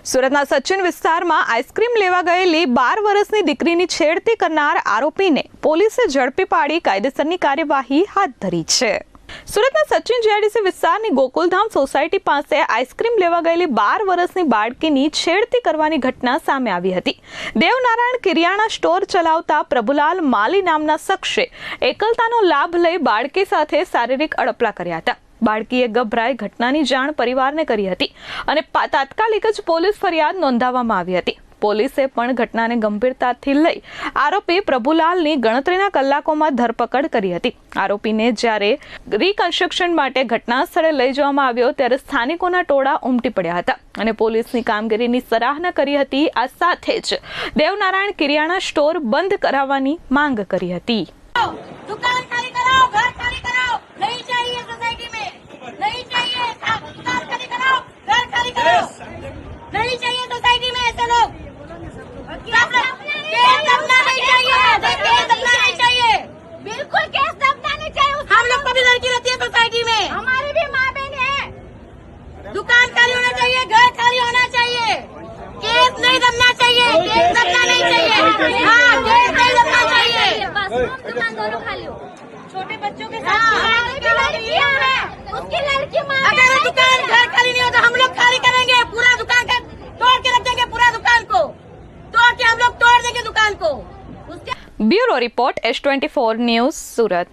સુરતના સચિન વિસ્તારમાં આઈસ્ક્રીમ લેવા ગયેલી 12 વર્ષની દીકરીની છેડતી કરનાર આરોપીને પોલીસે ઝડપી પાડી કાયદેસરની કાર્યવાહી હાથ ધરી છે। સુરતના સચિન જીઆઈડીસી વિસ્તારની ગોકુલધામ સોસાયટી પાસે આઈસ્ક્રીમ લેવા ગયેલી 12 વર્ષની બાળકીની છેડતી કરવાની ઘટના સામે આવી હતી। દેવનારાયણ કિરિયાણા સ્ટોર ચલાવતા પ્રભુલાલ માલી નામના શખ્સે એકલતાનો લાભ લઈ બાળકી સાથે શારીરિક અડપલા કર્યા હતા। બાળકીએ ગભરાઈ ઘટનાની જાણ પરિવારને કરી હતી અને તાત્કાલિક જ પોલીસ ફરિયાદ નોંધાવવામાં આવી હતી। પોલીસે પણ ઘટનાને ગંભીરતાથી લઈ આરોપી પ્રભુલાલની ગણતરીના કલાકોમાં ધરપકડ કરી હતી। આરોપીને જ્યારે રિકન્સ્ટ્રક્શન માટે ઘટના સ્થળે લઈ જવામાં આવ્યો ત્યારે સ્થાનિકોના ટોળા ઉમટી પડ્યા હતા અને પોલીસની કામગીરીની સરાહના કરી હતી। આ સાથે જ દેવનારાયણ કિરિયાણા સ્ટોર બંધ કરાવવાની માંગ કરી હતી। दुकान खाली कराओ, घर खाली कराओ, नहीं चाहिए सोसाइटी में, नहीं चाहिए, दुकान खाली कराओ, घर खाली कराओ, नहीं चाहिए सोसाइटी में ऐसे लोग। केस दबना नहीं चाहिए, केस दबना नहीं चाहिए, बिल्कुल केस दबना नहीं चाहिए। हम लोग को भी लड़की रहती है सोसाइटी में, हमारी भी माँ बहन है। दुकान खाली होना चाहिए, घर खाली होना चाहिए, केस नहीं दबना चाहिए, केस दबना नहीं चाहिए, हाँ केस नहीं दबना चाहिए। दुकान दोनों खाली हो, छोटे बच्चों के साथ लड़कियां हैं, उसकी लड़की माँ अगर दुकान घर खाली नहीं हो तो हम लोग खाली करेंगे, पूरा दुकान का तोड़ के रख देंगे, पूरा दुकान को तोड़ के हम लोग तोड़ देंगे दुकान को। ब्यूरो रिपोर्ट S24 न्यूज़ सूरत।